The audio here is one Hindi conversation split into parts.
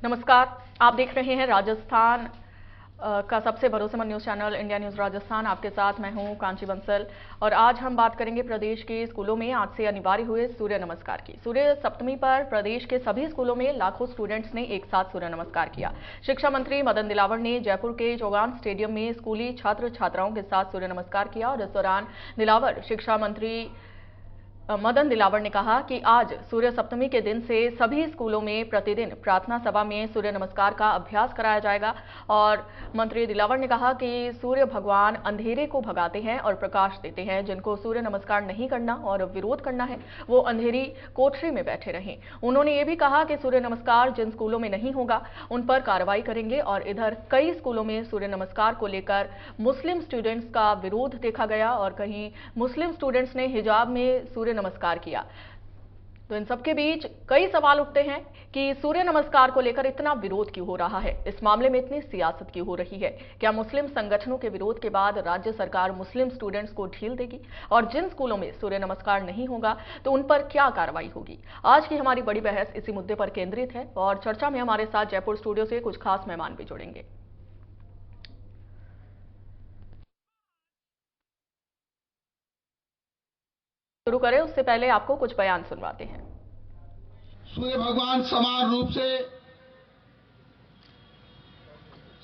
नमस्कार, आप देख रहे हैं राजस्थान का सबसे भरोसेमंद news channel India news Rajasthan. आपके साथ मैं हूं कांची बंसल और आज हम बात करेंगे प्रदेश के स्कूलों में आज से अनिवार्य हुए सूर्य नमस्कार की। सूर्य सप्तमी पर प्रदेश के सभी स्कूलों में लाखों स्टूडेंट्स ने एक साथ सूर्य नमस्कार किया। शिक्षा मंत्री मदन दिलावर ने जयपुर के चौगान स्टेडियम में स्कूली छात्र छात्राओं के साथ सूर्य नमस्कार किया और इस दौरान शिक्षा मंत्री मदन दिलावर ने कहा कि आज सूर्य सप्तमी के दिन से सभी स्कूलों में प्रतिदिन प्रार्थना सभा में सूर्य नमस्कार का अभ्यास कराया जाएगा। और मंत्री दिलावर ने कहा कि सूर्य भगवान अंधेरे को भगाते हैं और प्रकाश देते हैं। जिनको सूर्य नमस्कार नहीं करना और विरोध करना है वो अंधेरी कोठरी में बैठे रहें। उन्होंने ये भी कहा कि सूर्य नमस्कार जिन स्कूलों में नहीं होगा उन पर कार्रवाई करेंगे। और इधर कई स्कूलों में सूर्य नमस्कार को लेकर मुस्लिम स्टूडेंट्स का विरोध देखा गया और कहीं मुस्लिम स्टूडेंट्स ने हिजाब में सूर्य नमस्कार किया। तो इन सबके बीच कई सवाल उठते हैं कि सूर्य नमस्कार को लेकर इतना विरोध क्यों हो रहा है, इस मामले में इतनी सियासत क्यों हो रही है। क्या मुस्लिम संगठनों के विरोध के बाद राज्य सरकार मुस्लिम स्टूडेंट्स को ढील देगी और जिन स्कूलों में सूर्य नमस्कार नहीं होगा तो उन पर क्या कार्रवाई होगी। आज की हमारी बड़ी बहस इसी मुद्दे पर केंद्रित है और चर्चा में हमारे साथ जयपुर स्टूडियो से कुछ खास मेहमान भी जुड़ेंगे। शुरू करें उससे पहले आपको कुछ बयान सुनवाते हैं। सूर्य भगवान समान रूप से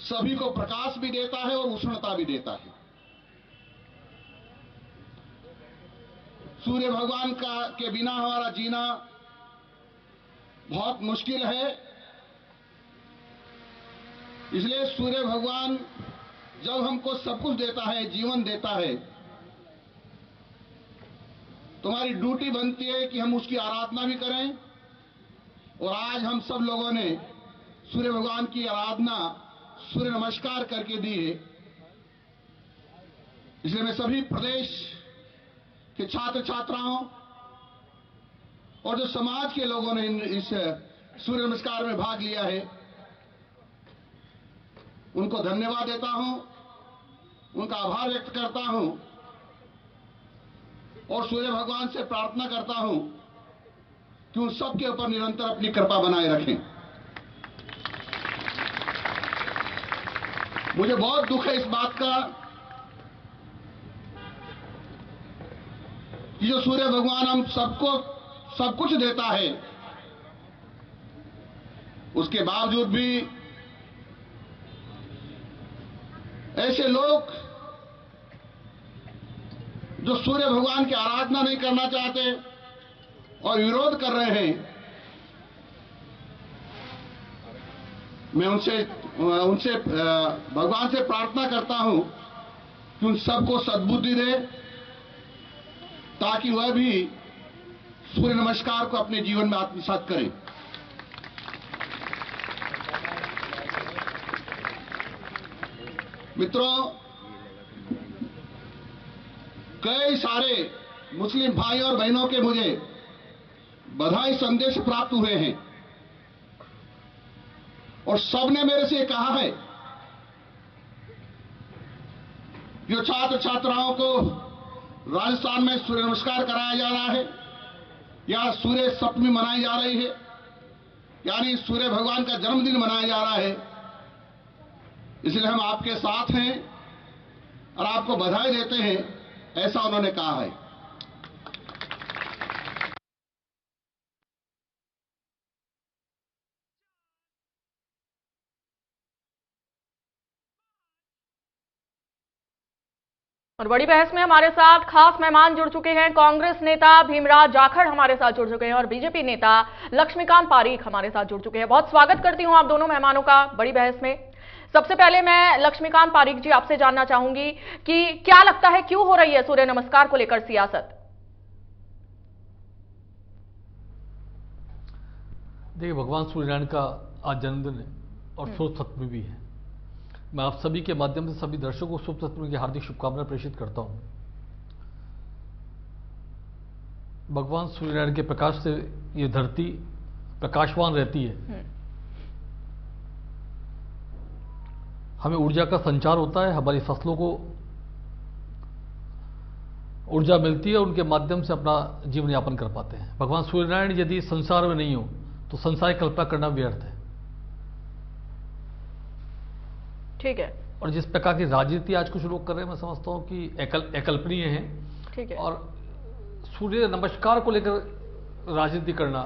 सभी को प्रकाश भी देता है और उष्णता भी देता है। सूर्य भगवान के बिना हमारा जीना बहुत मुश्किल है। इसलिए सूर्य भगवान जब हमको सब कुछ देता है, जीवन देता है, तुम्हारी ड्यूटी बनती है कि हम उसकी आराधना भी करें। और आज हम सब लोगों ने सूर्य भगवान की आराधना सूर्य नमस्कार करके दी है। इसलिए मैं सभी प्रदेश के छात्र छात्राओं और जो समाज के लोगों ने इस सूर्य नमस्कार में भाग लिया है उनको धन्यवाद देता हूं, उनका आभार व्यक्त करता हूं और सूर्य भगवान से प्रार्थना करता हूं कि उन सबके ऊपर निरंतर अपनी कृपा बनाए रखें। मुझे बहुत दुख है इस बात का कि जो सूर्य भगवान हम सबको सब कुछ देता है उसके बावजूद भी ऐसे लोग जो सूर्य भगवान की आराधना नहीं करना चाहते और विरोध कर रहे हैं, मैं उनसे भगवान से प्रार्थना करता हूं कि उन सबको सद्बुद्धि दे ताकि वह भी सूर्य नमस्कार को अपने जीवन में आत्मसात करें। मित्रों, कई सारे मुस्लिम भाई और बहनों के मुझे बधाई संदेश प्राप्त हुए हैं और सबने मेरे से कहा है जो छात्र छात्राओं को राजस्थान में सूर्य नमस्कार कराया जा रहा है या सूर्य सप्तमी मनाई जा रही है, यानी सूर्य भगवान का जन्मदिन मनाया जा रहा है, इसलिए हम आपके साथ हैं और आपको बधाई देते हैं, ऐसा उन्होंने कहा है। और बड़ी बहस में हमारे साथ खास मेहमान जुड़ चुके हैं। कांग्रेस नेता भीमराव जाखड़ हमारे साथ जुड़ चुके हैं और बीजेपी नेता लक्ष्मीकांत पारीख हमारे साथ जुड़ चुके हैं। बहुत स्वागत करती हूं आप दोनों मेहमानों का बड़ी बहस में। सबसे पहले मैं लक्ष्मीकांत पारीख जी आपसे जानना चाहूंगी कि क्या लगता है क्यों हो रही है सूर्य नमस्कार को लेकर सियासत। देखिए, भगवान सूर्यनारायण का आज जन्मदिन है और सूर्य सप्तमी भी है। मैं आप सभी के माध्यम से सभी दर्शकों को शुभ सप्तमी की हार्दिक शुभकामनाएं प्रेषित करता हूं। भगवान सूर्यनारायण के प्रकाश से ये धरती प्रकाशवान रहती है। हमें ऊर्जा का संचार होता है, हमारी फसलों को ऊर्जा मिलती है, उनके माध्यम से अपना जीवन यापन कर पाते हैं। भगवान सूर्यनारायण यदि संसार में नहीं हो तो संसार की कल्पना करना व्यर्थ है। ठीक है। और जिस प्रकार की राजनीति आज कुछ लोग कर रहे हैं, मैं समझता हूँ कि अकल्पनीय है। ठीक है। और सूर्य नमस्कार को लेकर राजनीति करना,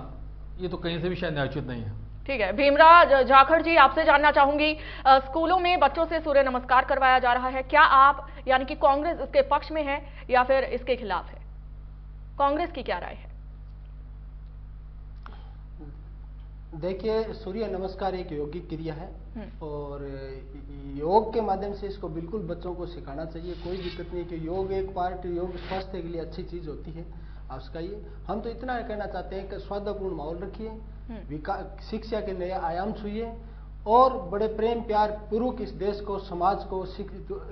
ये तो कहीं से भी शायद न्यायोचित नहीं है। ठीक है। भीमराव जाखड़ जी, आपसे जानना चाहूंगी, स्कूलों में बच्चों से सूर्य नमस्कार करवाया जा रहा है, क्या आप यानी कि कांग्रेस इसके पक्ष में है या फिर इसके खिलाफ है? कांग्रेस की क्या राय है? देखिए, सूर्य नमस्कार एक योगिक क्रिया है और योग के माध्यम से इसको बिल्कुल बच्चों को सिखाना चाहिए। कोई दिक्कत नहीं कि योग एक पार्ट, योग स्वास्थ्य के लिए अच्छी चीज होती है, आप सिखाइए। हम तो इतना कहना चाहते हैं कि सौहार्दपूर्ण माहौल रखिए, विकास शिक्षा के नए आयाम छुइए और बड़े प्रेम प्यार पूर्वक इस देश को, समाज को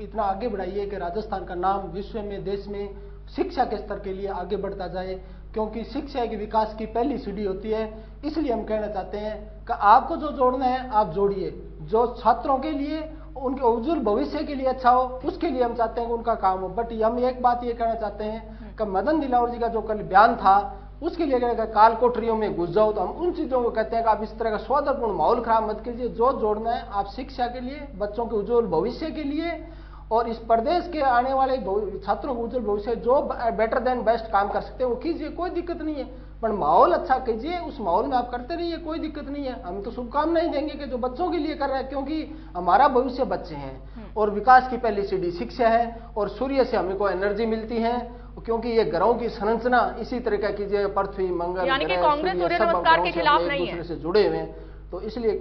इतना आगे बढ़ाइए कि राजस्थान का नाम विश्व में, देश में शिक्षा के स्तर के लिए आगे बढ़ता जाए, क्योंकि शिक्षा एक विकास की पहली सीढ़ी होती है। इसलिए हम कहना चाहते हैं कि आपको जो जोड़ना है आप जोड़िए, जो छात्रों के लिए उनके उज्जवल भविष्य के लिए अच्छा हो, उसके लिए हम चाहते हैं कि उनका काम हो। बट हम एक बात ये कहना चाहते हैं कि मदन दिलावर जी का जो कल बयान था, उसके लिए अगर काल कोठरियों में घुस जाओ, तो हम उन चीजों को कहते हैं कि आप इस तरह का सौहार्दपूर्ण माहौल खराब मत कीजिए। जो जोड़ना है आप शिक्षा के लिए, बच्चों के उज्जवल भविष्य के लिए और इस प्रदेश के आने वाले छात्रों को उज्जवल भविष्य, जो बेटर देन बेस्ट काम कर सकते हैं वो कीजिए, कोई दिक्कत नहीं है। पर माहौल अच्छा कीजिए, उस माहौल में आप करते रहिए, कोई दिक्कत नहीं है। हम तो शुभकामनाएं देंगे कि जो बच्चों के लिए कर रहे हैं, क्योंकि हमारा भविष्य बच्चे हैं और विकास की पहली सीढ़ी शिक्षा है और सूर्य से हमें को एनर्जी मिलती है, क्योंकि ये ग्रहों की संरचना इसी तरह कीजिए, पृथ्वी, मंगल, यानी कि कांग्रेस सूर्य नमस्कार के खिलाफ नहीं है, से जुड़े हुए हैं, तो इसलिए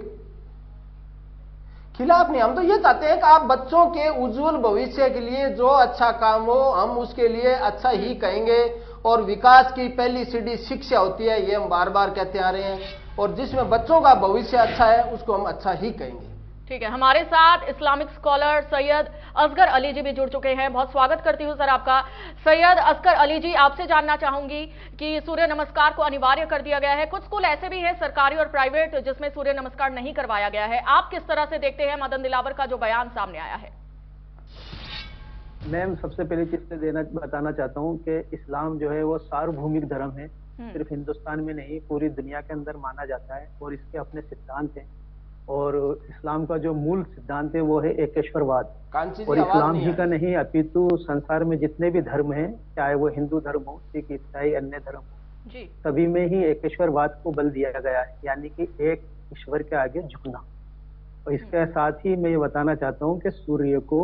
खिलाफ नहीं। हम तो ये चाहते हैं कि आप बच्चों के उज्जवल भविष्य के लिए जो अच्छा काम हो हम उसके लिए अच्छा ही कहेंगे, और विकास की पहली सीढ़ी शिक्षा होती है, ये हम बार बार कहते आ रहे हैं, और जिसमें बच्चों का भविष्य अच्छा है उसको हम अच्छा ही कहेंगे। ठीक है। हमारे साथ इस्लामिक स्कॉलर सैयद असगर अली जी भी जुड़ चुके हैं। बहुत स्वागत करती हूं सर आपका। सैयद असगर अली जी, आपसे जानना चाहूंगी कि सूर्य नमस्कार को अनिवार्य कर दिया गया है, कुछ स्कूल ऐसे भी हैं सरकारी और प्राइवेट जिसमें सूर्य नमस्कार नहीं करवाया गया है, आप किस तरह से देखते हैं मदन दिलावर का जो बयान सामने आया है? मैम, सबसे पहले चीज बताना चाहता हूँ कि इस्लाम जो है वो सार्वभौमिक धर्म है, सिर्फ हिंदुस्तान में नहीं पूरी दुनिया के अंदर माना जाता है और इसके अपने सिद्धांत हैं। और इस्लाम का जो मूल सिद्धांत है वो है एकेश्वरवाद, और इस्लाम ही का नहीं अपितु संसार में जितने भी धर्म हैं, चाहे वो हिंदू धर्म हो, सिख, ईसाई, अन्य धर्म हो, सभी में ही एकेश्वरवाद को बल दिया गया है, यानी कि एक ईश्वर के आगे झुकना। और इसके साथ ही मैं ये बताना चाहता हूँ कि सूर्य को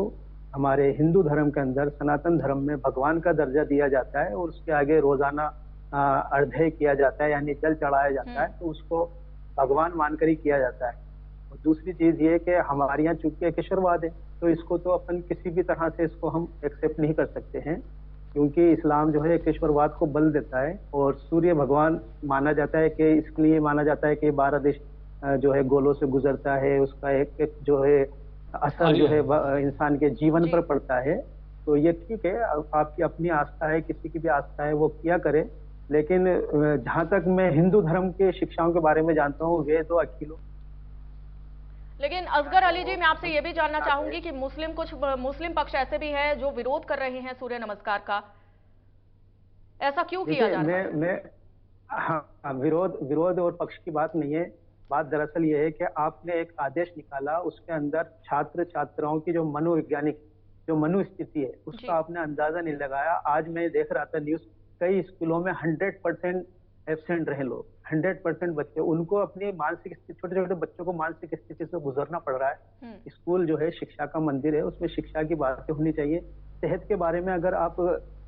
हमारे हिंदू धर्म के अंदर, सनातन धर्म में भगवान का दर्जा दिया जाता है और उसके आगे रोजाना अर्घ्य किया जाता है, यानी जल चढ़ाया जाता है, तो उसको भगवान मानकर ही किया जाता है। और दूसरी चीज ये कि हमारे यहाँ चूंकि एकेश्वरवाद है, तो इसको तो अपन किसी भी तरह से इसको हम एक्सेप्ट नहीं कर सकते हैं, क्योंकि इस्लाम जो है एकेश्वरवाद को बल देता है और सूर्य भगवान माना जाता है कि इसके लिए माना जाता है कि 12 देश जो है गोलों से गुजरता है, उसका एक जो है असर जो है इंसान के जीवन पर पड़ता है। तो ये ठीक है, आपकी अपनी आस्था है, किसी की भी आस्था है, वो किया करे। लेकिन जहां तक मैं हिंदू धर्म के शिक्षाओं के बारे में जानता हूँ, वे तो अखिलो। लेकिन असगर अली जी, मैं आपसे ये भी जानना चाहूंगी कि कुछ मुस्लिम पक्ष ऐसे भी हैं जो विरोध कर रहे हैं सूर्य नमस्कार का, ऐसा क्यों किया जा रहा है? हाँ, विरोध और पक्ष की बात नहीं है। बात दरअसल ये है कि आपने एक आदेश निकाला, उसके अंदर छात्र छात्राओं की जो मनोवैज्ञानिक जो मनोस्थिति है उसका आपने अंदाजा नहीं लगाया। आज मैं देख रहा था न्यूज, कई स्कूलों में 100% एब्सेंट रहे लोग, 100% बच्चे, उनको अपनी मानसिक स्थिति, छोटे छोटे बच्चों को मानसिक स्थिति से गुजरना पड़ रहा है। स्कूल जो है शिक्षा का मंदिर है, उसमें शिक्षा की बातें होनी चाहिए। सेहत के बारे में अगर आप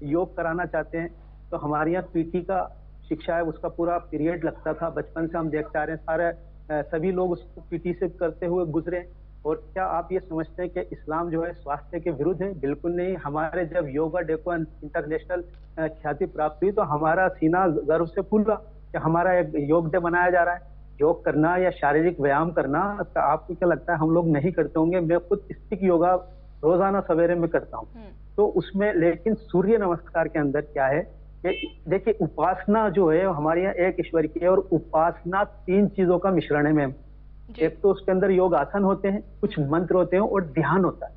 योग कराना चाहते हैं तो हमारे यहाँ पीटी का शिक्षा है, उसका पूरा पीरियड लगता था, बचपन से हम देखते आ रहे हैं, सारे सभी लोग उसको पीटी से करते हुए गुजरे। और क्या आप ये समझते हैं कि इस्लाम जो है स्वास्थ्य के विरुद्ध है? बिल्कुल नहीं। हमारे जब योगा डे को इंटरनेशनल ख्याति प्राप्त हुई तो हमारा सीना गर्व से फूला कि हमारा एक योग डे मनाया जा रहा है। योग करना या शारीरिक व्यायाम करना, तो आपको क्या लगता है हम लोग नहीं करते होंगे? मैं खुद स्टिक योगा रोजाना सवेरे में करता हूँ, तो उसमें, लेकिन सूर्य नमस्कार के अंदर क्या है, देखिए उपासना जो है हमारे यहाँ एक ईश्वर की है, और उपासना 3 चीजों का मिश्रण है मैम। एक तो उसके अंदर योग आसन होते हैं, कुछ मंत्र होते हैं और ध्यान होता है।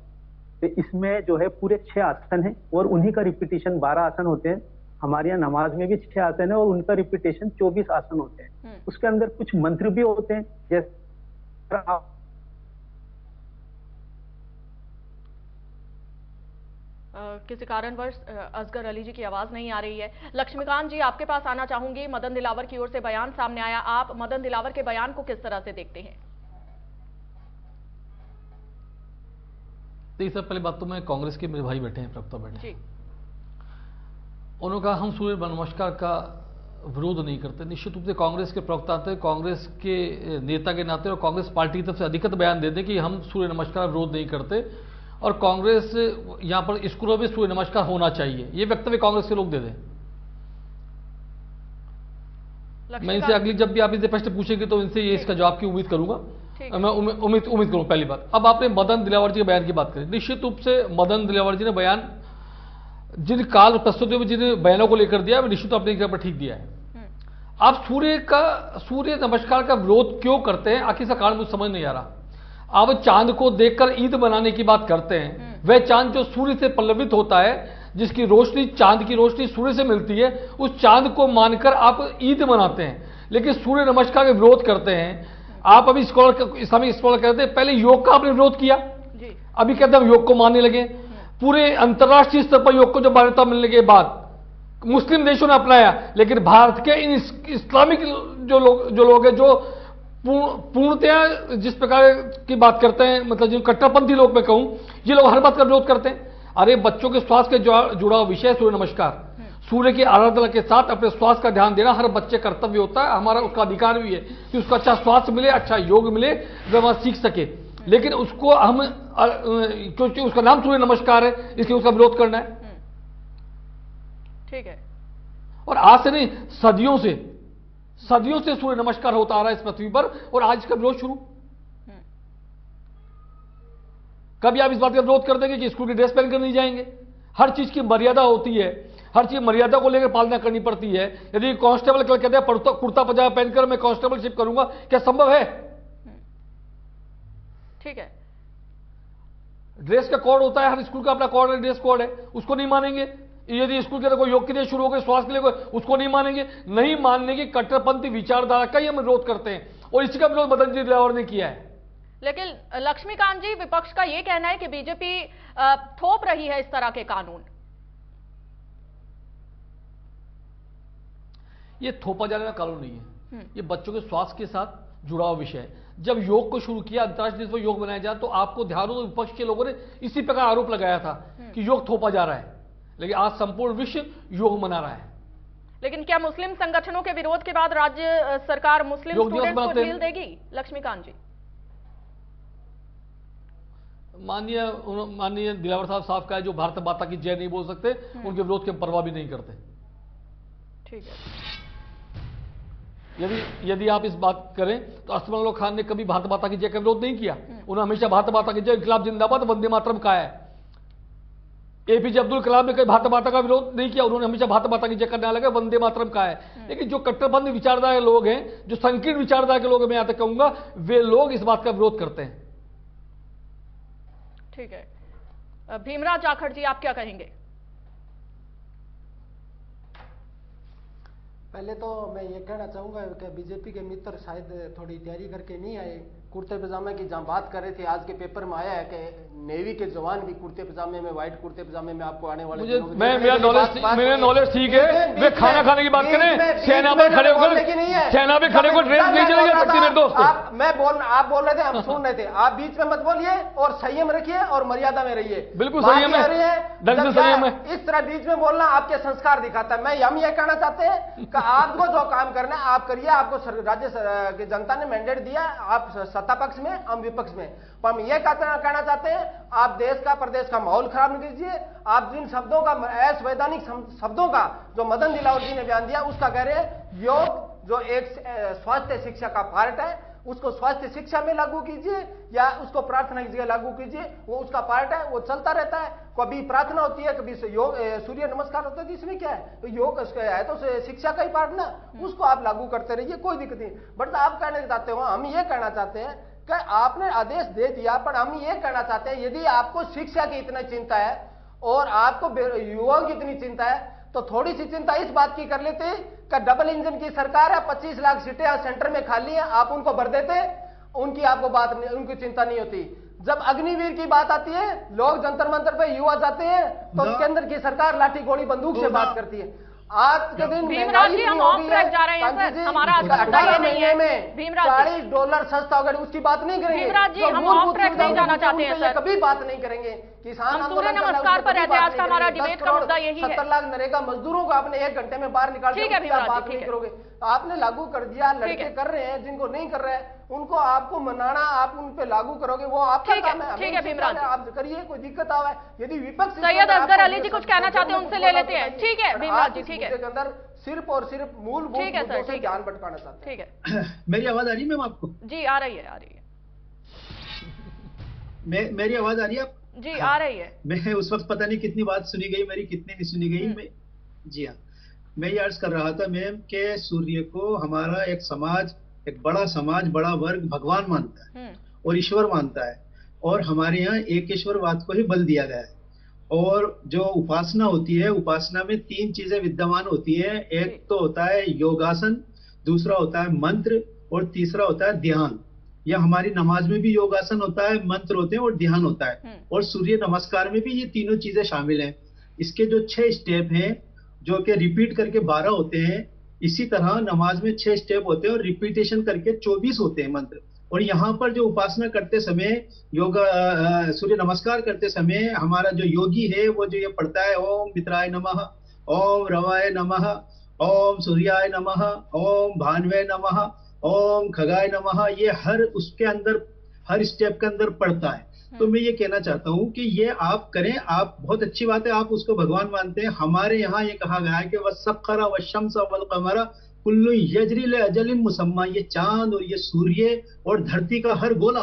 तो इसमें जो है पूरे 6 आसन हैं और उन्हीं का रिपीटेशन 12 आसन होते हैं। हमारे यहाँ नमाज में भी 6 आसन है और उनका रिपीटेशन 24 आसन होते हैं। उसके अंदर कुछ मंत्र भी होते हैं, जैसे किसी कारणवश असगर अली जी की आवाज नहीं आ रही है। लक्ष्मीकांत जी, आपके पास आना चाहूंगी। मदन दिलावर की ओर से बयान सामने आया, आप मदन दिलावर के बयान को किस तरह से देखते हैं? तो सबसे पहले बात तो मैं कांग्रेस के मेरे भाई बैठे हैं, प्रवक्ता बैठे जी। हैं, उन्होंने कहा हम सूर्य नमस्कार का विरोध नहीं करते। निश्चित रूप से कांग्रेस के प्रवक्ता थे, कांग्रेस के नेता के नाते और कांग्रेस पार्टी की तरफ से अधिकतर बयान दे दें कि हम सूर्य नमस्कार विरोध नहीं करते और कांग्रेस यहां पर स्कूलों में सूर्य नमस्कार होना चाहिए, ये वक्तव्य कांग्रेस के लोग दे दें। मैं इनसे अगली जब भी आप इनसे प्रश्न पूछेंगे तो इनसे ये इसका जवाब की उम्मीद करूंगा। मैं उम्मीद करूं पहली बात। अब आपने मदन दिलावर जी के बयान की बात करी। निश्चित रूप से मदन दिलावर जी ने बयान जिन काल प्रस्तुतियों में जिन बयानों को लेकर दिया, निश्चित अपने जगह पर ठीक दिया है। आप सूर्य नमस्कार का विरोध क्यों करते हैं, आखिर इसका कारण मुझे समझ नहीं आ रहा। आप चांद को देखकर ईद मनाने की बात करते हैं, वह चांद जो सूर्य से पल्लवित होता है, जिसकी रोशनी, चांद की रोशनी सूर्य से मिलती है, उस चांद को मानकर आप ईद मनाते हैं, लेकिन सूर्य नमस्कार का विरोध करते हैं। आप अभी इस्लामिक स्कॉलर कहते हैं पहले योग का आपने विरोध किया, अभी कहते हैं योग को मानने लगे। पूरे अंतर्राष्ट्रीय स्तर पर योग को जब मान्यता मिलने के बाद मुस्लिम देशों ने अपनाया, लेकिन भारत के इन इस्लामिक जो लोग हैं, जो पूर्णतया जिस प्रकार की बात करते हैं, मतलब जो कट्टरपंथी लोग मैं कहूं, ये लोग हर बात का विरोध करते हैं। अरे बच्चों के स्वास्थ्य के जुड़ा हुआ विषय सूर्य नमस्कार, सूर्य की आराधना के साथ अपने स्वास्थ्य का ध्यान देना हर बच्चे कर्तव्य होता है, हमारा उसका अधिकार भी है कि उसको अच्छा स्वास्थ्य मिले, अच्छा योग मिले, वह वहां सीख सके। लेकिन उसको हम, क्योंकि उसका नाम सूर्य नमस्कार है, इसलिए उसका विरोध करना है। ठीक है। और आज से नहीं, सदियों से सूर्य नमस्कार होता आ रहा है इस पृथ्वी पर, और आज इसका विरोध शुरू। कभी आप इस बात का विरोध कर देंगे कि स्कूल की ड्रेस पहनकर नहीं जाएंगे? हर चीज की मर्यादा होती है, हर चीज मर्यादा को लेकर पालना करनी पड़ती है। यदि कांस्टेबल कल कहते हैं कुर्ता पजामा पहनकर मैं कांस्टेबलशिप करूंगा, क्या संभव है? ठीक है। ड्रेस का कोड होता है, हर स्कूल का अपना कोड है, ड्रेस कोड है, उसको नहीं मानेंगे। यदि स्कूल के अंदर कोई योग के लिए शुरू हो गए, स्वास्थ्य के लिए कोई, उसको नहीं मानेंगे। नहीं मानने की कट्टरपंथी विचारधारा का ही हम विरोध करते हैं, और इसी का विरोध मदन जी दिलावर ने किया है। लेकिन लक्ष्मीकांत जी, विपक्ष का यह कहना है कि बीजेपी थोप रही है इस तरह के कानून। ये थोपा जाने का कानून नहीं है, ये बच्चों के स्वास्थ्य के साथ जुड़ा हुआ विषय है। जब योग को शुरू किया, अंतर्राष्ट्रीय दिवस पर योग मनाया जाए, तो आपको ध्यान हो तो विपक्ष के लोगों ने इसी प्रकार आरोप लगाया था कि योग थोपा जा रहा है, लेकिन आज संपूर्ण विश्व योग मना रहा है। लेकिन क्या मुस्लिम संगठनों के विरोध के बाद राज्य सरकार मुस्लिम स्टूडेंट्स को ढील देगी? लक्ष्मीकांत जी, माननीय दिलावर साहब साफ कहा है, जो भारत माता की जय नहीं बोल सकते, उनके विरोध की हम परवाह भी नहीं करते। ठीक है। यदि आप इस बात करें तो असदुल्ला खान ने कभी भारत माता की जय का विरोध नहीं किया। उन्होंने हमेशा भारत माता की जय, इनकलाब जिंदाबाद, वंदे मातरम कहा है। एपीजे अब्दुल कलाम ने कभी भारत माता का विरोध नहीं किया, उन्होंने हमेशा भारत माता की जय करने लगा, वंदे मातरम कहा है। लेकिन जो कट्टरपंथी विचारधारा के लोग हैं, जो संकीर्ण विचारधारा के लोग, मैं यहां तक कहूंगा, वे लोग इस बात का विरोध करते हैं। ठीक है। भीमराव जाखड़ जी, आप क्या कहेंगे? पहले तो मैं ये कहना चाहूंगा कि बीजेपी के मित्र शायद थोड़ी तैयारी करके नहीं आए। कुर्ते पजामे की जहां बात कर रहे थे, आज के पेपर में आया है कि नेवी के जवान भी कुर्ते पजामे में, व्हाइट कुर्ते पजामे में आपको आने वाले मेरा नॉलेज ठीक है। वे खाना खाने की बात करें, सेना में खड़े होकर ड्रेस नहीं चले जा सकती मेरे दोस्त। आप बोल रहे थे, हम सुन रहे थे, आप बीच में मत बोलिए और संयम रखिए और मर्यादा में रहिए। बिल्कुल संयम है, संयम है। इस तरह बीच में बोलना आपके संस्कार दिखाता है। हम ये कहना चाहते हैं कि आपको जो काम करना है आप करिए, आपको राज्य की जनता ने मैंडेट दिया, आप सत्ता पक्ष में, हम विपक्ष में। पर हम यह कहना चाहते हैं, आप देश का, प्रदेश का माहौल खराब नहीं कीजिए। आप जिन शब्दों का, असंवैधानिक शब्दों का जो मदन दिलावर जी ने बयान दिया, उसका कह रहे हैं योग जो एक स्वास्थ्य शिक्षा का पार्ट है, उसको स्वास्थ्य शिक्षा में लागू कीजिए या उसको प्रार्थना की जगह लागू कीजिए, वो उसका पार्ट है, वो चलता रहता है। कभी प्रार्थना होती है, कभी योग, सूर्य नमस्कार होता है, इसमें क्या है? तो योग है तो शिक्षा का ही पार्ट ना, उसको आप लागू करते रहिए, कोई दिक्कत नहीं। बट आप कहना चाहते हो, हम ये कहना चाहते हैं कि आपने आदेश दे दिया, पर हम ये कहना चाहते हैं यदि आपको शिक्षा की इतनी चिंता है और आपको युवाओं की इतनी चिंता है, तो थोड़ी सी चिंता इस बात की कर लेते कि डबल इंजन की सरकार है, 25 लाख सीटें सेंटर में खाली है, आप उनको भर देते, उनकी आपको बात नहीं, उनकी चिंता नहीं होती। जब अग्निवीर की बात आती है, लोग जंतर मंतर पे युवा जाते हैं, तो केंद्र की सरकार लाठी गोली बंदूक से बात करती है। आज के दिन भीमराज जी हम ऑफ ट्रैक जा रहे हैं सर, हमारा 18 महीने में भीमराज $40 सस्ता हो गया, उसकी बात नहीं करेंगे। भीमराज जी हम ऑफ ट्रैक नहीं जाना चाहते हैं सर, कभी बात नहीं करेंगे। किसान हम सूर्य नमस्कार पर रहते हैं, आज का हमारा डिबेट का मुद्दा यही है। 70 लाख नरेगा मजदूरों को आपने 1 घंटे में बाहर निकाल दिया, बात नहीं करोगे। आपने लागू कर दिया, लड़के कर रहे हैं, जिनको नहीं कर रहे हैं उनको आपको मनाना, आप उन पे लागू करोगे, वो आपका काम है। ठीक है भीमराज, आप करिए, कोई दिक्कत आवे। यदि विपक्ष सैयद असगर अली जी कुछ कहना चाहते हैं उनसे ले लेते हैं। ठीक है भीमराज जी, ठीक है। के अंदर सिर्फ और सिर्फ मूलभूत मुद्दों से ध्यान भटकाना चाहते हैं। ठीक है, मेरी आवाज आ रही है मैम आपको? जी आ रही है, आ रही है। मेरी आवाज आ रही है? जी आ रही है। मैं उस वक्त पता नहीं कितनी बात सुनी गई मेरी, कितनी नहीं सुनी गई। मैं जी हाँ, मैं ये अर्ज कर रहा था मैम के सूर्य को हमारा एक समाज, एक बड़ा समाज, बड़ा वर्ग भगवान मानता है और ईश्वर मानता है, और हमारे यहाँ एक ईश्वरवाद को ही बल दिया गया है। और जो उपासना होती है, उपासना में 3 चीजें विद्यमान होती है। एक तो होता है योगासन, दूसरा होता है मंत्र, और तीसरा होता है ध्यान। या हमारी नमाज में भी योगासन होता है, मंत्र होते हैं और ध्यान होता है, और सूर्य नमस्कार में भी ये तीनों चीजें शामिल हैं। इसके जो 6 स्टेप हैं, जो कि रिपीट करके 12 होते हैं, इसी तरह नमाज में 6 स्टेप होते हैं और रिपीटेशन करके 24 होते हैं मंत्र। और यहाँ पर जो उपासना करते समय, योगा सूर्य नमस्कार करते समय हमारा जो योगी है वो जो ये पढ़ता है, ओम मित्राय नमः, ओम रवाय नमः, ओम सूर्याय नमः, ओम भानवे नमः, ओम खगाय नमः, ये हर उसके अंदर, हर स्टेप के अंदर पढ़ता है। तो मैं ये कहना चाहता हूँ कि ये आप करें, आप बहुत अच्छी बात है, आप उसको भगवान मानते हैं। हमारे यहाँ ये कहा गया है कि वस्सखरा वश्शम्स वल कमरा कुल्लु यजरी ले अजलिम मुसम्मा, ये चांद और ये सूर्य और धरती का हर गोला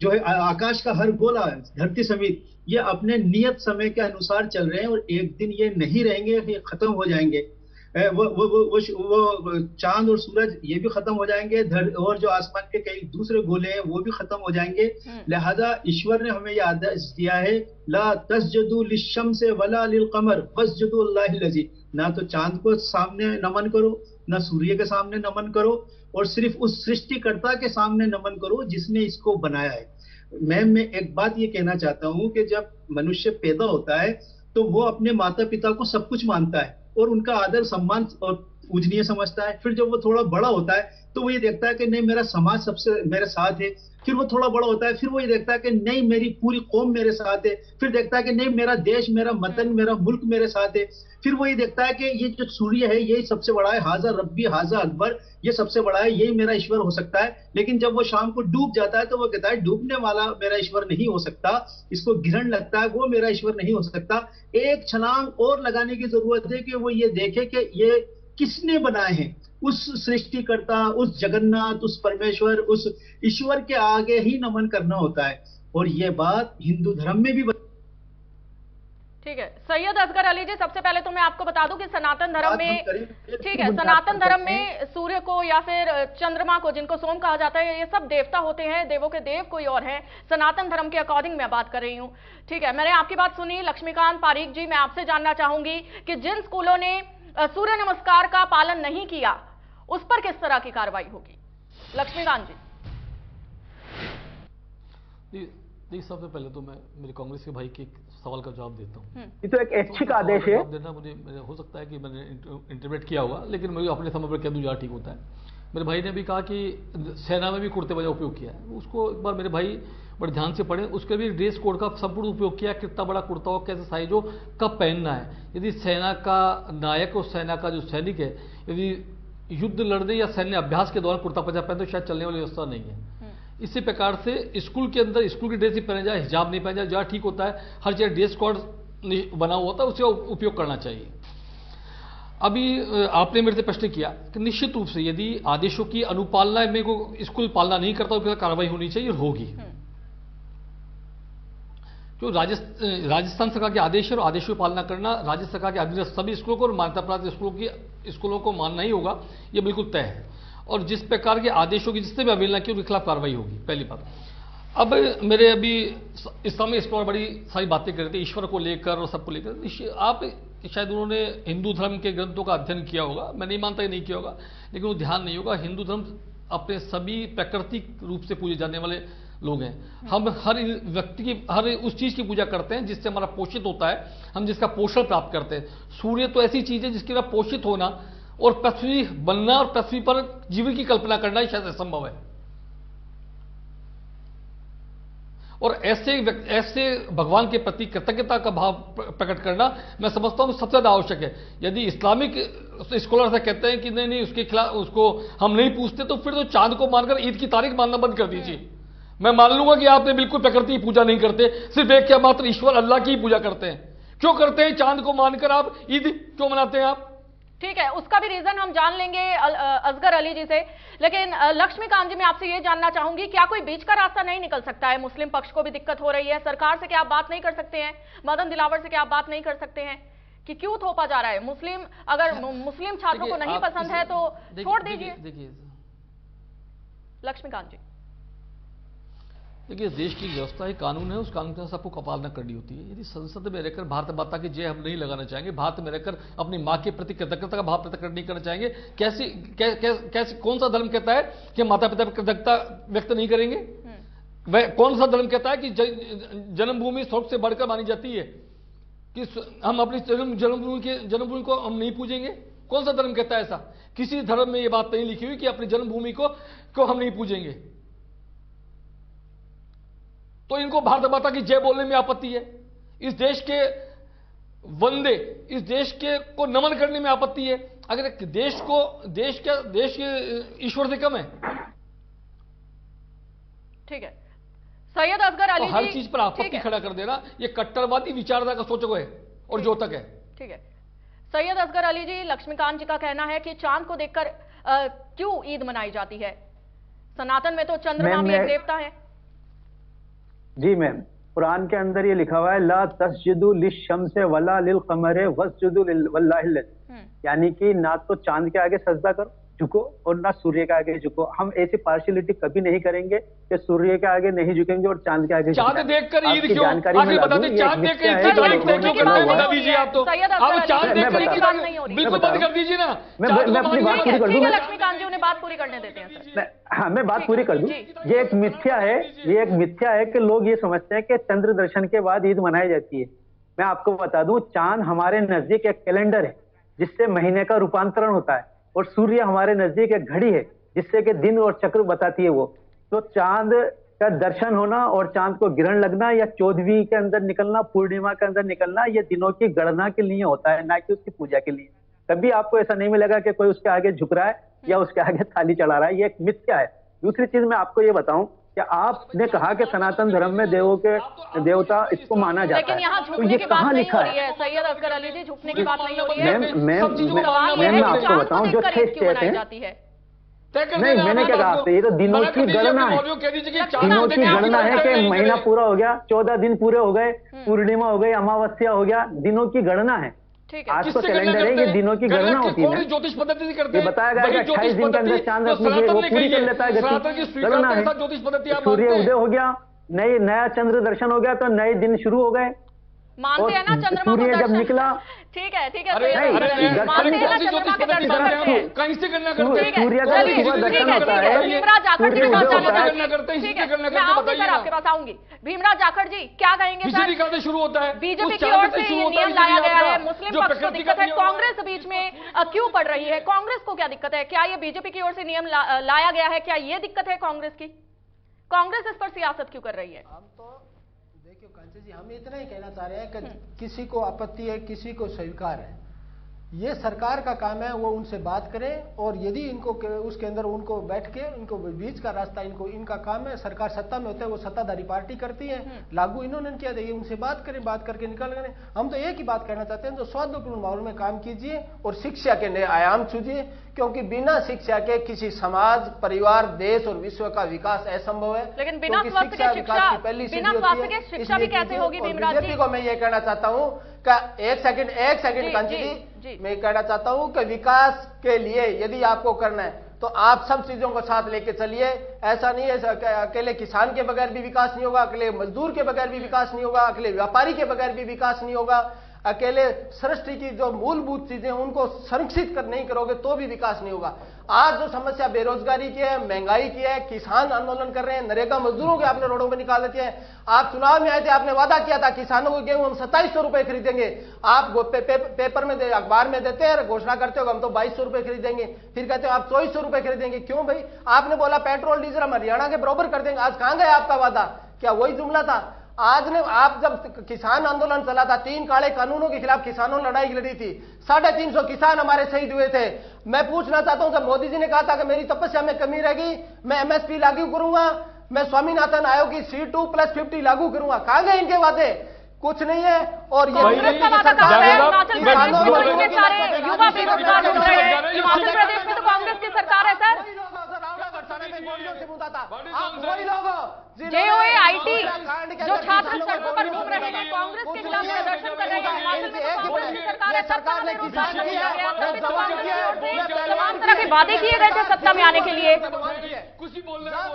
जो है, आकाश का हर गोला, धरती समेत, ये अपने नियत समय के अनुसार चल रहे हैं, और एक दिन ये नहीं रहेंगे, ये खत्म हो जाएंगे। वो चांद और सूरज ये भी खत्म हो जाएंगे, और जो आसमान के कई दूसरे गोले हैं वो भी खत्म हो जाएंगे। लिहाजा ईश्वर ने हमें यह आदेश दिया है, ला तस्जुदू लिश्शम्स वला लिलकमर वस्जुदू लिल्लाहिल लजी, ना तो चांद को सामने नमन करो, ना सूर्य के सामने नमन करो, और सिर्फ उस सृष्टिकर्ता के सामने नमन करो जिसने इसको बनाया है। मैं एक बात ये कहना चाहता हूँ कि जब मनुष्य पैदा होता है तो वो अपने माता पिता को सब कुछ मानता है और उनका आदर सम्मान और पूजनीय समझता है। फिर जब वो थोड़ा बड़ा होता है तो वो ये देखता है कि नहीं, मेरा समाज सबसे मेरे साथ है। फिर वो थोड़ा बड़ा होता है, फिर वो ये देखता है कि नहीं, मेरी पूरी कौम मेरे साथ है। फिर देखता है कि नहीं, मेरा देश, मेरा वतन, मेरा मुल्क मेरे साथ है। फिर वो ये देखता है कि ये जो सूर्य है यही सबसे बड़ा है, हाजा रब्बी हाजा अकबर, ये सबसे बड़ा है, यही मेरा ईश्वर हो सकता है। लेकिन जब वो शाम को डूब जाता है तो वो कहता है डूबने वाला मेरा ईश्वर नहीं हो सकता, इसको गिरहण लगता है, वो मेरा ईश्वर नहीं हो सकता। एक छलांग और लगाने की जरूरत है कि वो ये देखे कि ये किसने बनाए हैं, उस सृष्टिकर्ता, उस जगन्नाथ, उस परमेश्वर, उस ईश्वर के आगे ही नमन करना होता है। और ये बात हिंदू धर्म में भी ठीक है। सैयद असगर अली जी, सबसे पहले तो मैं आपको बता दूं कि सनातन धर्म में, ठीक है, सनातन धर्म में सूर्य को या फिर चंद्रमा को, जिनको सोम कहा जाता है, ये सब देवता होते हैं, देवों के देव कोई और है। सनातन धर्म के अकॉर्डिंग मैं बात कर रही हूँ। ठीक है, मैंने आपकी बात सुनी। लक्ष्मीकांत पारीक जी, मैं आपसे जानना चाहूंगी कि जिन स्कूलों ने सूर्य नमस्कार का पालन नहीं किया उस पर किस तरह की कार्रवाई होगी? लक्ष्मीकांत जी। सबसे पहले तो मैं मेरे कांग्रेस के भाई के सवाल का जवाब देता हूँ। ये तो एक ऐच्छिक आदेश है। देना मुझे हो सकता है कि मैंने इंटरप्रेट किया होगा, लेकिन मैं अपने समय पर कह दूँ ज़्यादा ठीक होता है। मेरे भाई ने भी कहा कि सेना में भी कुर्ते पजामा उपयोग किया है, उसको एक बार मेरे भाई बड़े ध्यान से पढ़ें। उसके भी ड्रेस कोड का संपूर्ण उपयोग किया, कितना बड़ा कुर्ता हो, कैसे साइज हो, कब पहनना है। यदि सेना का नायक और सेना का जो सैनिक है, यदि युद्ध लड़ने या सैन्य अभ्यास के दौरान कुर्ता पजामा पहने तो शायद चलने वाली व्यवस्था नहीं है। इसी प्रकार से स्कूल के अंदर स्कूल की ड्रेस ही पहने जाए, हिजाब नहीं पहने जाए, जहाँ ठीक होता है, हर जगह ड्रेस कोड बना हुआ होता है, उसका उपयोग करना चाहिए। अभी आपने मेरे से प्रश्न किया कि निश्चित रूप से यदि आदेशों की अनुपालना मेरे को स्कूल पालना नहीं करता तो कार्रवाई होनी चाहिए और होगी। जो राजस्थान सरकार के आदेश है और आदेशों की पालना करना राज्य सरकार के अधीनस्थ सभी स्कूलों को और मान्यता प्राप्त स्कूलों को मानना ही होगा, ये बिल्कुल तय है। और जिस प्रकार के आदेशों की जिससे भी अवहेलना की उनके खिलाफ कार्रवाई होगी, पहली बात। अब मेरे अभी इस समय इस पर बड़ी सारी बातें कर रहे थे ईश्वर को लेकर और सबको लेकर। आप शायद उन्होंने हिंदू धर्म के ग्रंथों का अध्ययन किया होगा, मैं नहीं मानता कि नहीं किया होगा, लेकिन वो ध्यान नहीं होगा। हिंदू धर्म अपने सभी प्राकृतिक रूप से पूजे जाने वाले लोग हैं। हम हर व्यक्ति की, हर उस चीज की पूजा करते हैं जिससे हमारा पोषित होता है, हम जिसका पोषण प्राप्त करते हैं। सूर्य तो ऐसी चीज है जिसके द्वारा पोषित होना और पृथ्वी बनना और पृथ्वी पर जीवन की कल्पना करना ही शायद असंभव है। और ऐसे भगवान के प्रति कृतज्ञता का भाव प्रकट करना मैं समझता हूं सबसे ज्यादा आवश्यक है। यदि इस्लामिक स्कॉलर से कहते हैं कि नहीं उसके खिलाफ, उसको हम नहीं पूछते, तो फिर तो चांद को मानकर ईद की तारीख मानना बंद कर दीजिए। मैं मान लूंगा कि आपने बिल्कुल प्रकृति की पूजा नहीं करते, सिर्फ एक क्या मात्र ईश्वर अल्लाह की पूजा करते हैं। क्यों करते हैं? चांद को मानकर आप ईद क्यों मनाते हैं आप? ठीक है, उसका भी रीजन हम जान लेंगे असगर अली जी से। लेकिन लक्ष्मीकांत जी, मैं आपसे ये जानना चाहूंगी, क्या कोई बीच का रास्ता नहीं निकल सकता है? मुस्लिम पक्ष को भी दिक्कत हो रही है, सरकार से क्या आप बात नहीं कर सकते हैं? मदन दिलावर से क्या आप बात नहीं कर सकते हैं कि क्यों थोपा जा रहा है? अगर मुस्लिम छात्रों को नहीं पसंद है तो छोड़ दीजिए। देखिए लक्ष्मीकांत जी, देखिए, देश की व्यवस्था ही कानून है, उस कानून के सबको कपालना करनी होती है। यदि संसद में रहकर भारत माता की जय हम नहीं लगाना चाहेंगे, भारत में रहकर अपनी माँ के प्रति कृतज्ञता का भाव प्रकट नहीं करना चाहेंगे, कैसे कौन सा धर्म कहता है कि माता पिता पर कृतज्ञता व्यक्त नहीं करेंगे? वह कौन सा धर्म कहता है कि जन्मभूमि स्वर्ग से बढ़कर मानी जाती है, कि हम अपनी जन्मभूमि को हम नहीं पूजेंगे? कौन सा धर्म कहता है ऐसा? किसी धर्म में यह बात नहीं लिखी हुई कि अपनी जन्मभूमि को हम नहीं पूजेंगे। तो इनको भारत माता की जय बोलने में आपत्ति है, इस देश के वंदे, इस देश के को नमन करने में आपत्ति है। अगर देश के ईश्वर से कम है? ठीक है, सैयद असगर अली जी, हर चीज पर आपत्ति खड़ा कर देना ये कट्टरवादी विचारधारा का सोचो है और जोतक है। ठीक है, सैयद असगर अली जी, लक्ष्मीकांत जी का कहना है कि चांद को देखकर क्यों ईद मनाई जाती है? सनातन में तो चंद्रमा भी एक देवता है। जी मैम, कुरान के अंदर ये लिखा हुआ है, ला तस्जुदु लिश्शम्से वला लिल कमरे वस्जुदु लिल्लाहि, यानी कि ना तो चांद के आगे सजदा करो, झुको, और ना सूर्य के आगे झुको। हम ऐसी पार्शियलिटी कभी नहीं करेंगे कि सूर्य के आगे नहीं झुकेंगे और चांद के आगे। चांद देखकर ईद क्यों? आगे बता दें, चांद देखकर ईद की तारीख क्यों बता दीजिए आप? तो आप चांद देखकर ईद की तारीख बिल्कुल बंद कर दीजिए ना। मैं अपनी बात पूरी कर दूं। लक्ष्मीकांत जी, उन्हें बात पूरी करने देते हैं। हाँ, मैं बात पूरी कर दूं। ये एक मिथ्या है कि लोग ये समझते हैं कि चंद्र दर्शन के बाद ईद मनाई जाती है। मैं आपको बता दूं, चांद हमारे नजदीक एक कैलेंडर है जिससे महीने का रूपांतरण होता है, और सूर्य हमारे नजदीक एक घड़ी है जिससे कि दिन और चक्र बताती है वो। तो चांद का दर्शन होना और चांद को ग्रहण लगना या 14वीं के अंदर निकलना, पूर्णिमा के अंदर निकलना, ये दिनों की गणना के लिए होता है, ना कि उसकी पूजा के लिए। कभी आपको ऐसा नहीं मिलेगा कि कोई उसके आगे झुक रहा है या उसके आगे थाली चढ़ा रहा है, ये एक मिथ्या है। दूसरी चीज मैं आपको ये बताऊं कि आपने कहा कि सनातन धर्म में देवता इसको माना जाता है, लेकिन यहाँ तो ये कहाँ लिखा है? सैयद असगर अली जी, झुकने की बात नहीं हो रही है। मैं आपको बताऊं, जो 6 स्टेट है, नहीं, मैंने क्या कहा आपसे, ये तो दिनों की गणना है, दिनों की गणना है कि महीना पूरा हो गया, 14 दिन पूरे हो गए, पूर्णिमा हो गई, अमावस्या हो गया, दिनों की गणना है। आज तो कैलेंडर है, ये दिनों की गणना होती है। ज्योतिष पद्धति से करते हैं, ये बताया गया कि 28 दिन के अंदर चांद अपनी वो पूरी कर लेता है, गणना है। सूर्य उदय हो गया, नया चंद्र दर्शन हो गया तो नए दिन शुरू हो गए। मानते हैं ना चंद्रमा को? सूर्य जब निकला, ठीक है, कहीं से करना करते हैं, सूर्य का सुबह दर्शन होता है, भीमराज जाखड़ जी बताइए, आपके पास आऊंगी। भीमराज जाखड़ जी, क्या कहेंगे सर? किसी का शुरू होता है, बीजेपी की ओर से ये नियम लाया गया है, मुस्लिम पक्ष को दिक्कत है, कांग्रेस बीच में क्यों पड़ रही है? कांग्रेस को क्या दिक्कत है? क्या ये बीजेपी की ओर से नियम लाया गया है? क्या ये दिक्कत है कांग्रेस की? कांग्रेस इस पर सियासत क्यों कर रही है? देखिए कांचे जी, हम इतना ही कहना चाह रहे हैं कि किसी को आपत्ति है, किसी को स्वीकार है, ये सरकार का काम है, वो उनसे बात करें, और यदि इनको उसके अंदर उनको बैठ के इनको बीच का रास्ता इनका काम है। सरकार सत्ता में होता है, वो सत्ताधारी पार्टी करती है, लागू इन्होंने किया था, ये उनसे बात करें, बात करके निकल गए। हम तो एक ही बात कहना चाहते हैं, जो सौहार्दपूर्ण माहौल में काम कीजिए और शिक्षा के नए आयाम छूजिए, क्योंकि बिना शिक्षा के किसी समाज, परिवार, देश और विश्व का विकास असंभव है। लेकिन बिना स्वास्थ्य के शिक्षा भी कैसे होगी? बीजेपी को मैं ये कहना चाहता हूँ का एक सेकंड कांची जी, मैं कहना चाहता हूं कि विकास के लिए यदि आपको करना है तो आप सब चीजों को साथ लेके चलिए। ऐसा नहीं है अकेले किसान के बगैर भी विकास नहीं होगा, अकेले मजदूर के बगैर भी विकास नहीं होगा, अकेले व्यापारी के बगैर भी विकास नहीं होगा। अकेले सृष्टि की जो मूलभूत चीजें उनको संरक्षित नहीं करोगे तो भी विकास नहीं होगा। आज जो समस्या बेरोजगारी की है, महंगाई की है, किसान आंदोलन कर रहे हैं, नरेगा मजदूरों के आपने रोडों पर निकाल देते हैं। आप चुनाव में आए थे, आपने वादा किया था किसानों को गेहूं हम 2700 रुपए खरीदेंगे। आप पेपर में अखबार में देते हैं, घोषणा करते हो हम तो 2200 रुपए खरीदेंगे, फिर कहते हो आप 2400 रुपए खरीदेंगे। क्यों भाई? आपने बोला पेट्रोल डीजल हम हरियाणा के बराबर कर देंगे। आज कहां गया आपका वादा? क्या वही जुमला था? आज ने आप जब किसान आंदोलन चला था, 3 काले कानूनों के खिलाफ किसानों ने लड़ाई लड़ी थी, 350 किसान हमारे शहीद हुए थे। मैं पूछना चाहता हूं, जब मोदी जी ने कहा था कि मेरी तपस्या में कमी रहेगी, मैं एमएसपी लागू करूंगा, मैं स्वामीनाथन आयोग की C2+50 लागू करूंगा, कहां गए इनके वादे? कुछ नहीं है। और ये कांग्रेस का वादा कहा है, हिमाचल प्रदेश में सारे युवा बेरोजगार हो रहे हैं। हिमाचल प्रदेश में तो कांग्रेस की सरकार है सर। JOAIT जो छात्र सड़कों पर घूम रहे हैं, कांग्रेस के खिलाफ प्रदर्शन कर रहे हैं, हिमाचल में तो कांग्रेस की सरकार है, सरकार ने रोजगार नहीं दिया गया, तमाम तरह के वादे किए गए थे सत्ता में आने के लिए। कुछ ही बोलना है।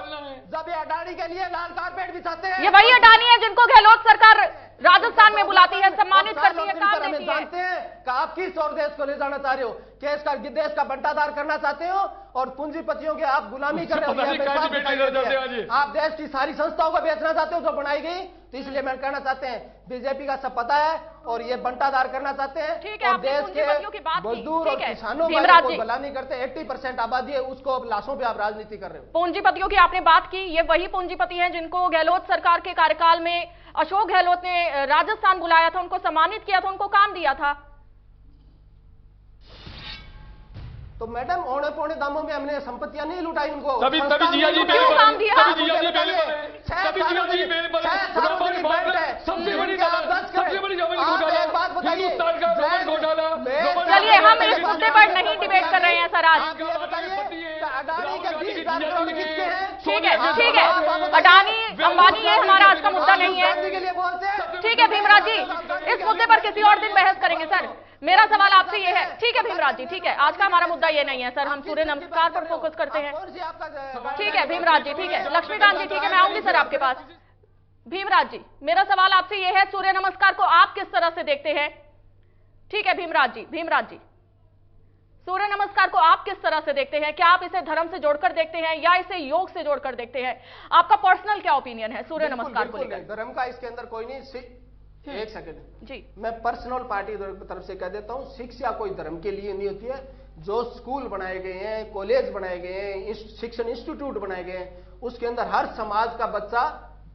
जब ये अडानी के लिए लाल कारपेट बिछाते हैं, ये वही अडानी है जिनको गहलोत सरकार राजस्थान में बुलाती है, सम्मानित करती है, काम देती है। जानते हैं कि आप किस और देश को ले जाना चाह रहे हो? देश का बंटाधार करना चाहते हो और पूंजीपतियों के आप गुलामी कर रहे हो। आप देश की सारी संस्थाओं को बेचना चाहते हो जो बनाई गई। तो इसलिए मैं कहना चाहते हैं बीजेपी का सब पता है और ये बंटाधार करना चाहते हैं। ठीक है, और देश के मजदूर और किसानों का कोई भला नहीं करते। 80% आबादी है, उसको अब लाशों पे आप राजनीति कर रहे हो। पूंजीपतियों की आपने बात की, ये वही पूंजीपति हैं जिनको गहलोत सरकार के कार्यकाल में अशोक गहलोत ने राजस्थान बुलाया था, उनको सम्मानित किया था, उनको काम दिया था। तो मैडम औने पौने दामों में हमने संपत्तियां नहीं लुटाई उनको। तभी जिया जी क्यों काम दिया? सबसे बड़ी जमीन घोटाला। चलिए हम इस मुद्दे पर नहीं डिबेट कर रहे हैं सर आज। ठीक है, अडानी अंबानी ये हमारा आज का मुद्दा नहीं है। ठीक है भीमराज जी, इस मुद्दे पर किसी और दिन बहस करेंगे सर। मेरा सवाल आपसे ये है, ठीक है भीमराज जी, ठीक है, आज का हमारा मुद्दा ये नहीं है सर, हम सूर्य नमस्कार पर फोकस करते हैं। ठीक है भीमराज जी, ठीक है, लक्ष्मीकांत जी, ठीक है, मैं आऊंगी सर आपके पास। भीमराज जी, मेरा सवाल आपसे ये है, सूर्य नमस्कार को आप किस तरह से देखते हैं? ठीक है भीमराज जी, सूर्य नमस्कार को आप किस तरह से देखते हैं? क्या आप इसे धर्म से जोड़कर देखते हैं या इसे योग से जोड़कर देखते हैं? आपका पर्सनल क्या ओपिनियन है सूर्य नमस्कार को लेकर? धर्म का इसके अंदर कोई नहीं। एक सेकंड जी, मैं पर्सनल पार्टी तरफ से कह देता हूं, शिक्षा कोई धर्म के लिए नहीं होती है। जो स्कूल बनाए गए हैं, कॉलेज बनाए गए हैं, शिक्षण इंस्टीट्यूट बनाए गए हैं, उसके अंदर हर समाज का बच्चा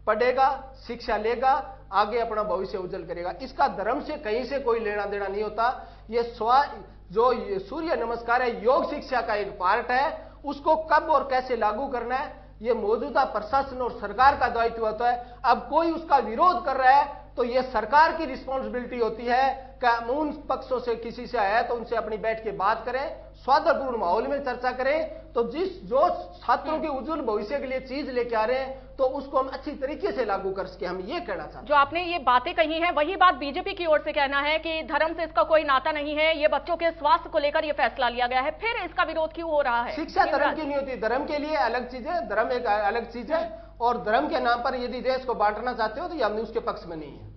पढ़ेगा, शिक्षा लेगा, आगे अपना भविष्य उज्जवल करेगा। इसका धर्म से कहीं से कोई लेना देना नहीं होता। ये जो सूर्य नमस्कार है, योग शिक्षा का एक पार्ट है। उसको कब और कैसे लागू करना है, ये मौजूदा प्रशासन और सरकार का दायित्व होता है। अब कोई उसका विरोध कर रहा है तो ये सरकार की रिस्पॉन्सिबिलिटी होती है कि उन पक्षों से किसी से आया तो उनसे अपनी बैठ के बात करें, सौहार्दपूर्ण माहौल में चर्चा करें। तो जो छात्रों के उज्जवल भविष्य के लिए चीज लेके आ रहे हैं तो उसको हम अच्छी तरीके से लागू कर सके, हम ये कहना चाहते हैं। जो आपने ये बातें कही हैं, वही बात बीजेपी की ओर से कहना है कि धर्म से इसका कोई नाता नहीं है, ये बच्चों के स्वास्थ्य को लेकर ये फैसला लिया गया है, फिर इसका विरोध क्यों हो रहा है? शिक्षा धर्म की नहीं होती, धर्म के लिए अलग चीज है, धर्म एक अलग चीज है। और धर्म के नाम पर यदि देश को बांटना चाहते हो तो हम उसके पक्ष में नहीं है।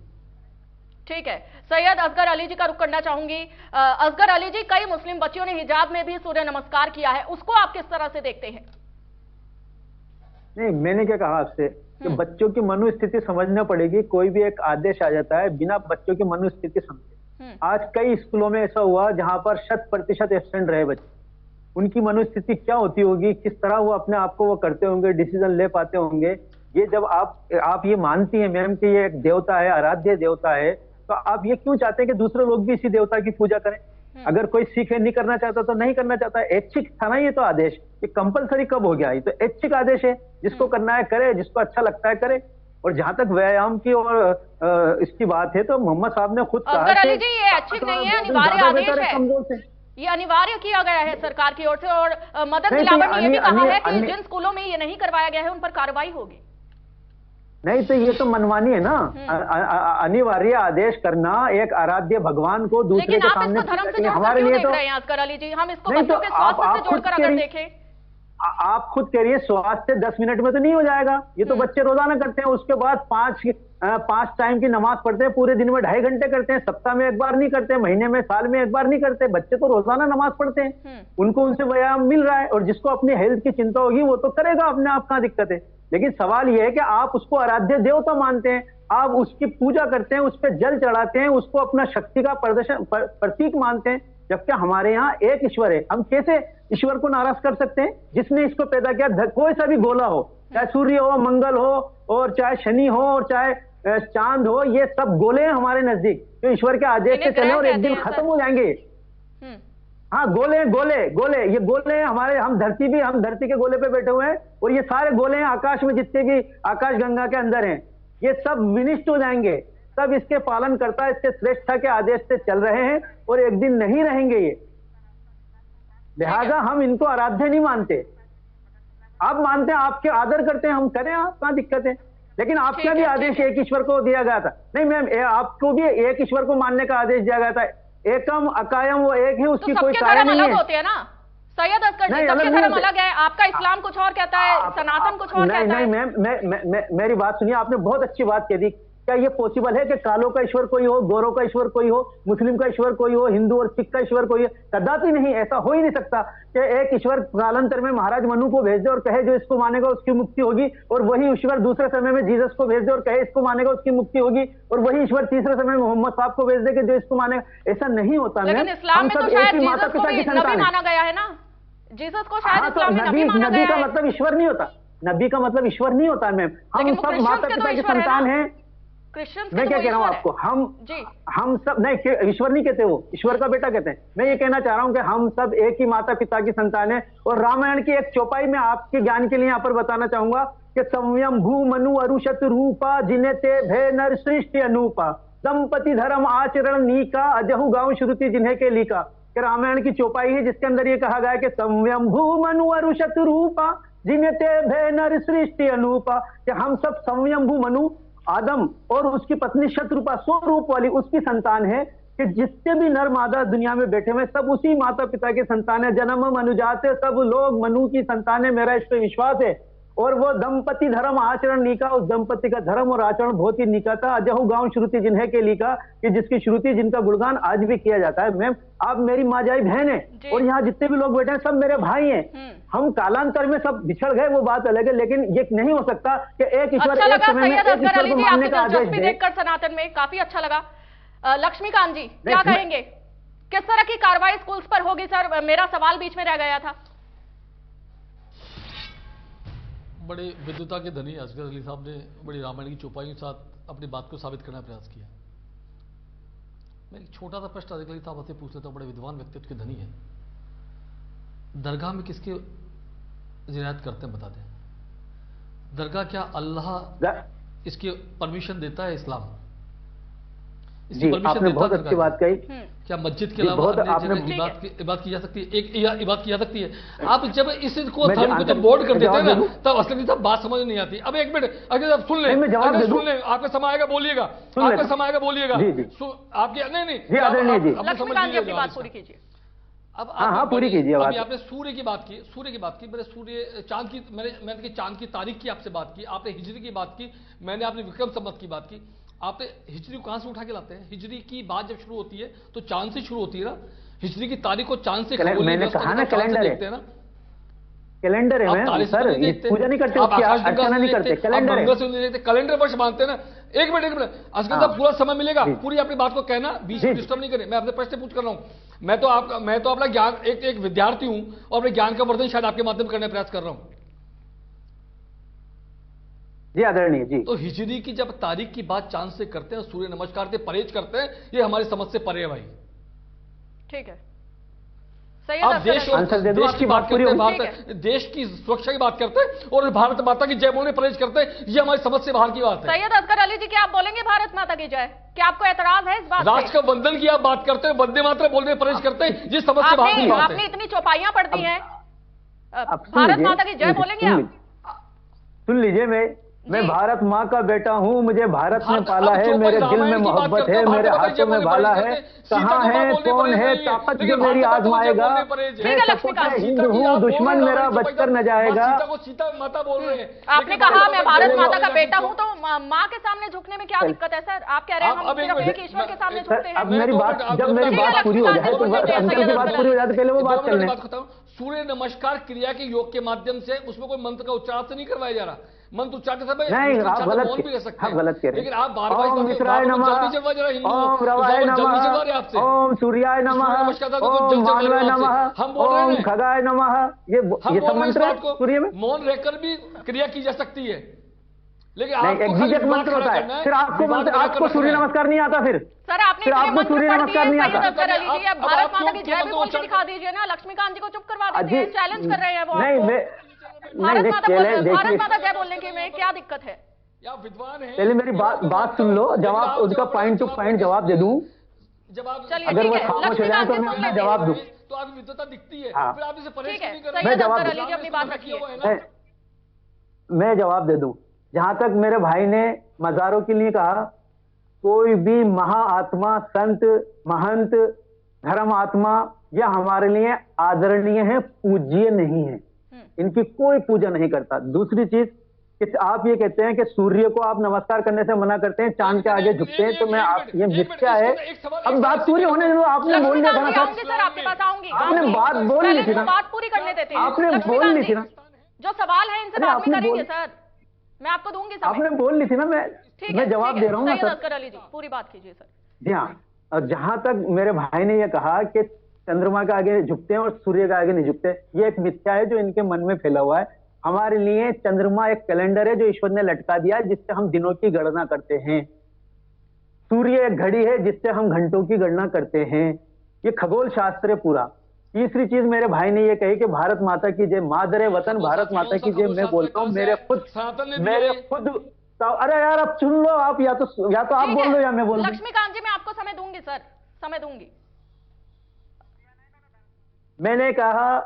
ठीक है, सैयद असगर अली जी का रुख करना चाहूंगी। असगर अली जी, कई मुस्लिम बच्चियों ने हिजाब में भी सूर्य नमस्कार किया है, उसको आप किस तरह से देखते हैं? नहीं, मैंने क्या कहा आपसे कि बच्चों की मनोस्थिति समझना पड़ेगी। कोई भी एक आदेश आ जाता है बिना बच्चों की मनोस्थिति समझे। आज कई स्कूलों में ऐसा हुआ जहां पर 100% एब्सेंट रहे बच्चे। उनकी मनोस्थिति क्या होती होगी, किस तरह वो अपने आप को वो करते होंगे, डिसीजन ले पाते होंगे। ये जब आप ये मानती हैं मैम कि ये एक देवता है, आराध्य देवता है, तो आप ये क्यों चाहते हैं कि दूसरे लोग भी इसी देवता की पूजा करें? अगर कोई सिख नहीं करना चाहता तो नहीं करना चाहता। ऐच्छिक था ना ये तो आदेश, ये कंपलसरी कब हो गया? ये तो ऐच्छिक आदेश है, जिसको करना है करे, जिसको अच्छा लगता है करे। और जहां तक व्यायाम की और इसकी बात है तो मोहम्मद साहब ने खुद कहा कि ये ऐच्छिक नहीं है, अनिवार्य आदेश है, ये अनिवार्य किया गया है सरकार की ओर से। और मदन दिलावर ने ये भी कहा है कि जिन स्कूलों में ये नहीं करवाया गया है उन पर कार्रवाई होगी। नहीं तो ये तो मनमानी है ना। अनिवार्य आदेश करना एक आराध्य भगवान को दूसरे के सामने, हमारे लिए तो असगर अली जी, हम इसको बच्चों के स्वास्थ्य से जोड़कर अगर देखें, आप खुद कह रही है स्वास्थ्य 10 मिनट में तो नहीं हो जाएगा। ये तो बच्चे रोजाना करते हैं, उसके बाद 5 टाइम की नमाज पढ़ते हैं, पूरे दिन में 2.5 घंटे करते हैं, सप्ताह में एक बार नहीं करते, महीने में, साल में एक बार नहीं करते। बच्चे तो रोजाना नमाज पढ़ते हैं, उनको उनसे व्यायाम मिल रहा है। और जिसको अपनी हेल्थ की चिंता होगी वो तो करेगा, अपने आप कहाँ दिक्कत है। लेकिन सवाल यह है कि आप उसको आराध्य देवता मानते हैं, आप उसकी पूजा करते हैं, उस पर जल चढ़ाते हैं, उसको अपना शक्ति का प्रतीक मानते हैं, जबकि हमारे यहाँ एक ईश्वर है। हम कैसे ईश्वर को नाराज कर सकते हैं जिसने इसको पैदा किया? कोई सा भी गोला हो, चाहे सूर्य हो, मंगल हो, और चाहे शनि हो, और चाहे चांद हो, ये सब गोले हैं हमारे नजदीक, जो ईश्वर के आदेश से चले और एक दिन खत्म हो जाएंगे। हाँ, गोले गोले ये गोले हैं हमारे। हम धरती के गोले पे बैठे हुए हैं, और ये सारे गोले हैं आकाश में, जितने भी आकाश गंगा के अंदर हैं, ये सब विनिष्ट हो जाएंगे। सब इसके पालन करता, इसके श्रेष्ठता के आदेश से चल रहे हैं, और एक दिन नहीं रहेंगे ये। लिहाजा हम इनको आराध्य नहीं मानते। आप मानते हैं, आपके आदर करते हैं, हम करें, आप कहाँ दिक्कत है। लेकिन आपका भी आदेश एक ईश्वर को दिया गया था। नहीं मैम, आपको भी एक ईश्वर को मानने का आदेश दिया गया था। एकम अकायम वो एक है, उसकी कोई साया नहीं है। होते हैं ना सैयद असगर जी, सबके धर्म अलग है। आपका इस्लाम कुछ और कहता है, सनातन कुछ और कहता है। नहीं मैम, मेरी बात सुनिए, आपने बहुत अच्छी बात कह दी। क्या ये पॉसिबल है कि कालों का ईश्वर कोई हो, गोरों का ईश्वर कोई हो, मुस्लिम का ईश्वर कोई हो, हिंदू और सिख का ईश्वर कोई हो? कदापि नहीं, ऐसा हो ही नहीं सकता कि एक ईश्वर कालांतर में महाराज मनु को भेज दे और कहे जो इसको मानेगा उसकी मुक्ति होगी, और वही ईश्वर दूसरे समय में जीसस को भेज दे और कहे इसको मानेगा उसकी मुक्ति होगी, और वही ईश्वर तीसरे समय में मोहम्मद साहब को भेज दे कि जो इसको मानेगा। ऐसा नहीं होता। लेकिन इस्लाम में तो शायद जीसस को भी नबी माना गया है ना, जीसस को शायद इस्लाम में नबी माना गया है। नबी का मतलब ईश्वर नहीं होता, नबी का मतलब ईश्वर नहीं होता मैम। हम सब माता पिता के संतान हैं। मैं क्या कह रहा हूं आपको, हम सब नहीं, ईश्वर नहीं कहते, वो ईश्वर का बेटा कहते हैं। मैं ये कहना चाह रहा हूं कि हम सब एक ही माता पिता की संतान है। और रामायण की एक चौपाई में आपके ज्ञान के लिए यहाँ पर बताना चाहूंगा कि संयम भू मनु अरुषत रूपा जिनेते भय नर सृष्टि अनूपा दंपति धर्म आचरण नीका अजहु गांव श्रुति जिन्हें के लिखा। कि रामायण की चौपाई है जिसके अंदर ये कहा गया है कि संयम भू मनु अरुषत रूपा जिनेते भय नर सृष्टि अनूपा, कि हम सब संयम भू मनु आदम और उसकी पत्नी शत्रुपा स्वरूप वाली उसकी संतान है, कि जितने भी नर मादा दुनिया में बैठे हुए सब उसी माता पिता के संतान है। जन्म मनुजाते सब लोग मनु की संतान है, मेरा इस पर विश्वास है। और वो दंपति धर्म आचरण निका, उस दंपति का धर्म और आचरण बहुत ही निका था। अजहु गांव श्रुति जिन्हें के लिखा, कि जिसकी श्रुति जिनका गुणगान आज भी किया जाता है। मैम, आप मेरी माजाई बहन है, और यहाँ जितने भी लोग बैठे हैं सब मेरे भाई हैं। हम कालांतर में सब बिछड़ गए, वो बात अलग है, लेकिन ये नहीं हो सकता कि एक ईश्वर एक समय में एक ईश्वर को मानने का आदेश दे। देखकर सनातन में काफी अच्छा लगा। लक्ष्मीकांत जी क्या कहेंगे, किस तरह की कार्रवाई स्कूल्स पर होगी? सर, मेरा सवाल बीच में रह गया था। बड़े विद्वता के धनी असगर अली साहब ने बड़ी रामायण की चौपाई के साथ अपनी बात को साबित करने का प्रयास किया। मैं एक छोटा सा प्रश्न असगर अली साहब से पूछ लेता हूं, बड़े विद्वान व्यक्तित्व के धनी है। दरगाह में किसके जियारत करते हैं बता दें? दरगाह क्या अल्लाह इसकी परमिशन देता है? इस्लाम जी, आपने बहुत अच्छी बात कही। क्या मस्जिद के अलावा बात की जा सकती है? एक बात की जा सकती है। आप जब इसको धर्म को जब बोर्ड कर देते हैं ना, तब असली साहब बात समझ नहीं आती। अब एक मिनट, अगर आप सुन लें, आपका समय आएगा बोलिएगा, आपका समय आएगा बोलिएगा। आपकी नहीं, बात पूरी कीजिए। अब पूरी कीजिए। अभी आपने सूर्य की बात की, मैंने सूर्य चांद की, मैंने चांद की तारीख की आपसे बात की, आपने हिजरी की बात की, मैंने आपने विक्रम संवत की बात की। आपने हिजरी को कहां से उठा के लाते हैं? हिजरी की बात जब शुरू होती है तो चांद से शुरू होती है ना। हिजरी की तारीख को चांद से मैंने कहा ना, कैलेंडर है ना, कैलेंडर है मैम। सर, पूजा नहीं करते, अर्चना नहीं करते, कैलेंडर है, कैलेंडर वर्ष मानते हैं ना। एक मिनट असगर साहब, पूरा समय मिलेगा, पूरी अपनी बात को कहना, बीच में डिस्टर्ब नहीं करें। मैं अपने प्रश्न पूछ कर रहा हूं। मैं तो अपना ज्ञान एक विद्यार्थी हूं और अपने ज्ञान का वर्धन शायद आपके माध्यम करने का प्रयास कर रहा हूं। जी आदरणीय जी। तो हिजरी की जब तारीख की बात चांद से करते हैं, सूर्य नमस्कार से परहेज करते हैं, ये हमारी समझ से परे है भाई। ठीक है, आप देश की बात करते हैं, देश की सुरक्षा की बात करते हैं और भारत माता की जय बोलने परहेज करते हैं, ये हमारी समझ से बाहर की बात है। सैयद असगर अली जी, क्या आप बोलेंगे भारत माता की जय? क्या आपको एतराज है इस बात? राष्ट्र का वंदन की आप बात करते हैं, वंदे मातरम बोलने परहेज करते हैं, जिस समझ से बाहर की बात है। आपने इतनी चौपाइयां पढ़ दी हैं, भारत माता की जय बोलेंगे आप? सुन लीजिए, मैं भारत माँ का बेटा हूँ, मुझे भारत ने पाला है, मेरे दिल में मोहब्बत है, मेरे हाथों में भाला है, कहाँ है कौन है ताकत जो मेरी आजमाएगा, मैं सपूत हिंद हूँ, दुश्मन मेरा बचकर न जाएगा। सीता माता बोल रहे हैं, आपने कहा मैं भारत माता का बेटा हूँ, तो माँ के सामने झुकने में क्या दिक्कत है सर? आप कह रहे हैं हम सिर्फ एक ईश्वर के सामने झुकते हैं। अब मेरी बात, जब मेरी बात पूरी हो जाए तो अंकल की बात पूरी हो जाए तो पहले वो बात कर लें। सूर्य नमस्कार क्रिया के योग के माध्यम से उसमें कोई मंत्र का उच्चारण से नहीं करवाया जा रहा। मंत्र उच्चारण से नहीं, आप गलत भी कर सकते हैं, गलत कह रहे हैं। लेकिन आप बार ओम मित्राय नमः, ओम रवाय नमः, ओम सूर्याय नमः, ओम मानवाय नमः, ओम खगाय नमः, ये सब मंत्र सूर्य में मौन रहकर भी क्रिया की जा सकती है, लेकिन एग्जैक्ट मंत्र होता है। फिर आपको सूर्य नमस्कार नहीं आता? फिर सर आपने आपको सूर्य नमस्कार नहीं आता? भारत माता की जय भी बोल के दिखा दीजिए ना, लक्ष्मीकांत जी को चुप करवा दीजिए, चैलेंज कर रहे हैं वो। भारत माता जय बोलने की में क्या दिक्कत है? विद्वान है, पहले मेरी बात सुन लो, जवाब उसका पॉइंट टू पॉइंट जवाब दे दूं। अगर वो खामोश हो जाए तो मैं जवाब दूं, तो आपकी विद्वता दिखती है, हाँ। फिर आप इसे परहेज नहीं कर रहे। मैं जवाब दे दूं। जहां तक मेरे भाई ने मजारों के लिए कहा, कोई भी महाआत्मा, संत, महंत, धर्म आत्मा यह हमारे लिए आदरणीय है, पूज्य नहीं है, इनकी कोई पूजा नहीं करता। दूसरी चीज कि आप ये कहते हैं कि सूर्य को आप नमस्कार करने से मना करते हैं, चांद के आगे झुकते हैं, तो मैं आप ये मिथ्या है। अब बात पूरी होने दो, आपने बोल दिया था ना सर, आपने बात बोल ली थी ना, बात पूरी करने देते हैं, आपने बोल ली थी ना, जो सवाल है इनसे बाद में करेंगे सर, मैं आपको दूंगी समय। आपने बोल ली थी ना, मैं जवाब दे रहा हूँ ना सर। पूरी बात कीजिए सर। जी हाँ, और जहां तक मेरे भाई ने यह कहा कि चंद्रमा के आगे झुकते हैं और सूर्य के आगे नहीं झुकते, ये एक मिथ्या है जो इनके मन में फैला हुआ है। हमारे लिए चंद्रमा एक कैलेंडर है जो ईश्वर ने लटका दिया है, जिससे हम दिनों की गणना करते हैं। सूर्य एक घड़ी है जिससे हम घंटों की गणना करते हैं। ये खगोल शास्त्र है पूरा। तीसरी चीज मेरे भाई ने ये कही कि भारत माता की जय, मादरे वतन भारत माता की जय। मैं बोलता हूँ मेरे खुद अरे यार अब सुन लो आप, या तो आप बोल लो या मैं बोल दूं। लक्ष्मीकांत जी मैं आपको समय दूंगी सर, समय दूंगी। मैंने कहा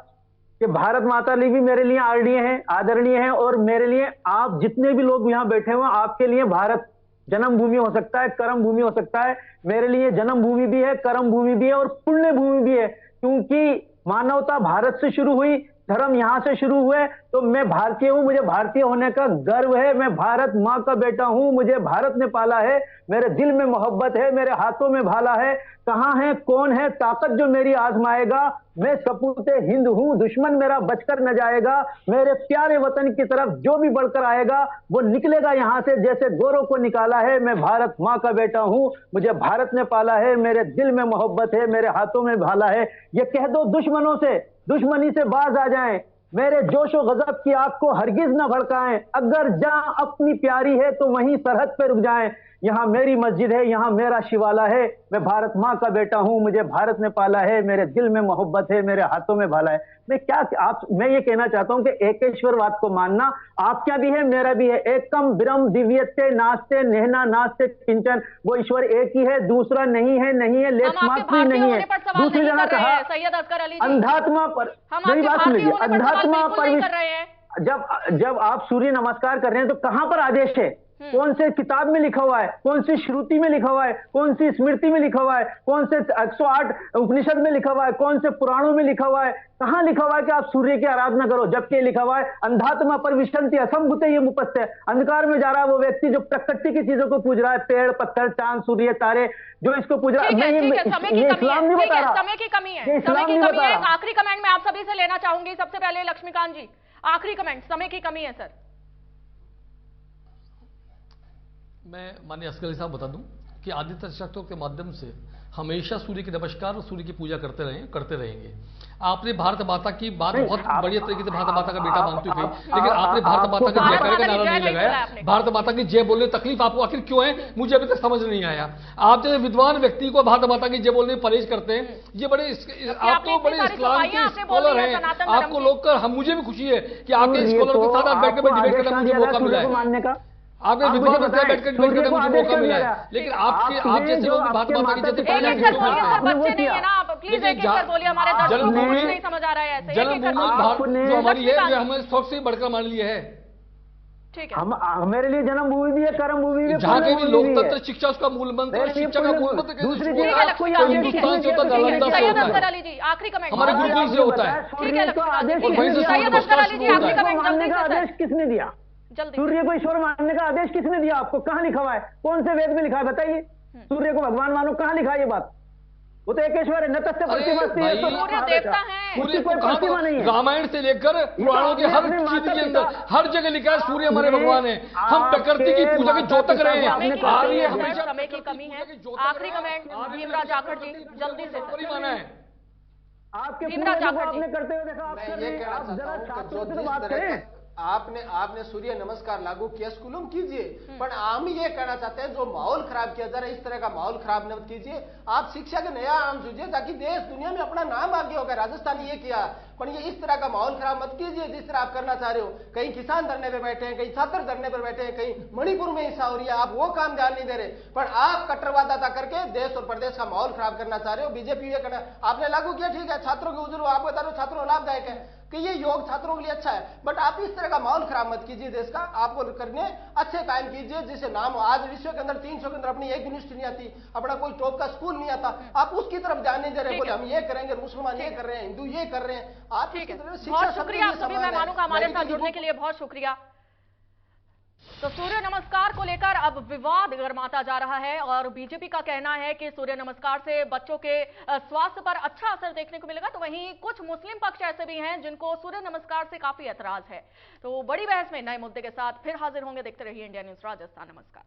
कि भारत माता भी मेरे लिए आदरणीय है, और मेरे लिए आप जितने भी लोग यहाँ बैठे हुए आपके लिए भारत जन्म भूमि हो सकता है, कर्म भूमि हो सकता है। मेरे लिए जन्म भूमि भी है, कर्म भूमि भी है और पुण्य भूमि भी है, क्योंकि मानवता भारत से शुरू हुई, धर्म यहां से शुरू हुए। तो मैं भारतीय हूं, मुझे भारतीय होने का गर्व है। मैं भारत माँ का बेटा हूं, मुझे भारत ने पाला है, मेरे दिल में मोहब्बत है, मेरे हाथों में भाला है। कहां है कौन है ताकत जो मेरी आजमाएगा, मैं सपूते हिंद हूं, दुश्मन मेरा बचकर न जाएगा। मेरे प्यारे वतन की तरफ जो भी बढ़कर आएगा वो निकलेगा यहां से जैसे गोरों को निकाला है। मैं भारत माँ का बेटा हूं, मुझे भारत ने पाला है, मेरे दिल में मोहब्बत है, मेरे हाथों में भाला है। ये कह दो दुश्मनों से, दुश्मनी से बाज आ जाएं, मेरे जोशो गजब की आग को हरगिज न भड़काएं। अगर जहां अपनी प्यारी है तो वहीं सरहद पे रुक जाएं। यहाँ मेरी मस्जिद है, यहाँ मेरा शिवाला है, मैं भारत माँ का बेटा हूँ, मुझे भारत ने पाला है, मेरे दिल में मोहब्बत है, मेरे हाथों में भाला है। मैं ये कहना चाहता हूँ कि एकेश्वरवाद को मानना आपका भी है, मेरा भी है। एकम ब्रह्म दिव्यते नास्ते नेहना नास्ते किंचन, वो ईश्वर एक ही है, दूसरा नहीं है, लेख मात्र नहीं है। दूसरी जगह कहा अंधात्मा पर, मेरी बात सुन लीजिए, अंधात्मा पर जब आप सूर्य नमस्कार कर रहे हैं तो कहां पर आदेश है? कौन से किताब में लिखा हुआ है, कौन सी श्रुति में लिखा हुआ है, कौन सी स्मृति में लिखा हुआ है, कौन से 108 उपनिषद में लिखा हुआ है, कौन से पुराणों में लिखा हुआ है? कहां लिखा हुआ है कि आप सूर्य की आराधना करो? जबकि लिखा हुआ है अंधात्मा पर विशंति असंभुते ये मुपस्त है। अंधकार में जा रहा है वो व्यक्ति जो प्रकृति की चीजों को पूज रहा है, पेड़ पत्थर चांद सूर्य तारे, जो इसको पूज रहा है। ये इस्लाम नहीं बता रहा, समय की कमी है, समय की कमी है। आखिरी कमेंट मैं आप सभी से लेना चाहूंगी। सबसे पहले लक्ष्मीकांत जी, आखिरी कमेंट, समय की कमी है सर। मैं माननीय असगर अली साहब बता दूं कि आदित्य शक्तियों के माध्यम से हमेशा सूर्य की नमस्कार और सूर्य की पूजा करते रहेंगे। आपने भारत माता की बात बहुत बढ़िया तरीके से भारत माता का बेटा मानती हुई, लेकिन आपने भारत माता का जयकार का नारा नहीं लगाया। भारत माता की जय बोलने तकलीफ आपको आखिर क्यों है, मुझे अभी तक समझ नहीं आया। आप जैसे विद्वान व्यक्ति को भारत माता की जय बोलने में परहेज करते हैं, ये आप तो बड़े इस्लाम के स्कॉलर हैं, आपको लोग कर, मुझे भी खुशी है कि आपके स्कॉलर के साथ बैठ कर डिबेट करने का मुझे मौका मिला है। आपने विद्वान से बैठकर डिबेट करने का मुझे मौका मिला है, लेकिन आप जैसे लोग भारत माता की जैसे जन्मभूमि जो हमारी है, जो हमें सबसे बढ़कर मान लिया है। ठीक है। मेरे लिए जन्मभूमि भी है, कर्मभूमि भी है, जहाँ के भी पुण्यभूमि भी लोकतंत्र है। शिक्षा उसका मूल मंत्र है, शिक्षा का मूल मंत्र दूसरी कैसे चीज छूटा? आपको कोई हिंदुस्तान से होता है, नालंदा से सैयद होता अख्तर है, अली जी आखिरी कमेंट। हमारे गुरुकुल से होता है। ठीक है सूर्य को आदेश और वहीं से सैयद अख्तर अली जी आखिरी कमेंट मानने जल्दी का से आदेश किसने दिया? जल्दी। सूर्य को ईश्वर मानने का आदेश किसने दिया आपको? कहाँ लिखा हुआ है? कौन से वेद में लिखा है बताइए? सूर्य को भगवान मानो, कहाँ लिखा है ये बात? वो तो एकेश्वर है, न तस्य प्रतिमास्ति है, तो सूर्य देवता है। सूर्य कोई को प्रतिमा नहीं है। रामायण से लेकर पुराणों के हर चीज के अंदर हर जगह लिखा है सूर्य हमारे भगवान है। हम प्रकृति की पूजा के ज्योतक रहे हैं। आर्य हमेशा समय की कमी है। आखिरी कमेंट भीमराव जाखड़ जी जल्दी से माना है। आपके भीमराव जाखड़ आपने जी करते हुए देखा, आप कर रहे हैं। आप जरा छात्रों से तो बात करें। आपने सूर्य नमस्कार लागू किया स्कूलों में कीजिए, पर हम ये कहना चाहते हैं जो माहौल खराब किया जा रहा है, इस तरह का माहौल खराब मत कीजिए। आप शिक्षा के नया आम सूझिए ताकि देश दुनिया में अपना नाम आगे होगा। राजस्थान ने ये किया, पर ये इस तरह का माहौल खराब मत कीजिए जिस तरह आप करना चाह रहे हो। कहीं किसान धरने पे बैठे हैं, कहीं छात्र धरने पर बैठे हैं, कहीं मणिपुर में हिंसा हो रही है, आप वो काम ध्यान नहीं दे रहे, पर आप कट्टरवादा करके देश और प्रदेश का माहौल खराब करना चाह रहे हो। बीजेपी ये करना आपने लागू किया, ठीक है, छात्रों के उज्जवल, आप बता रहे हो छात्रों को लाभदायक है कि ये योग छात्रों के लिए अच्छा है, बट आप इस तरह का माहौल खराब मत कीजिए देश का। आपको करने अच्छे कायम कीजिए जिसे नाम हो। आज विश्व के अंदर 300 के अंदर अपनी एक यूनिवर्सिटी नहीं आती, अपना कोई टॉप का स्कूल नहीं आता, आप उसकी तरफ ध्यान नहीं दे रहे। बोले हम ये करेंगे, मुसलमान ये कर रहे हैं, हिंदू ये कर रहे हैं। आप बहुत शुक्रिया आप सभी मेहमानों का हमारे साथ जुड़ने के लिए, बहुत शुक्रिया। तो सूर्य नमस्कार को लेकर अब विवाद गर्माता जा रहा है और बीजेपी का कहना है कि सूर्य नमस्कार से बच्चों के स्वास्थ्य पर अच्छा असर देखने को मिलेगा, तो वहीं कुछ मुस्लिम पक्ष ऐसे भी हैं जिनको सूर्य नमस्कार से काफी ऐतराज है। तो बड़ी बहस में नए मुद्दे के साथ फिर हाजिर होंगे। देखते रहिए इंडिया न्यूज राजस्थान। नमस्कार।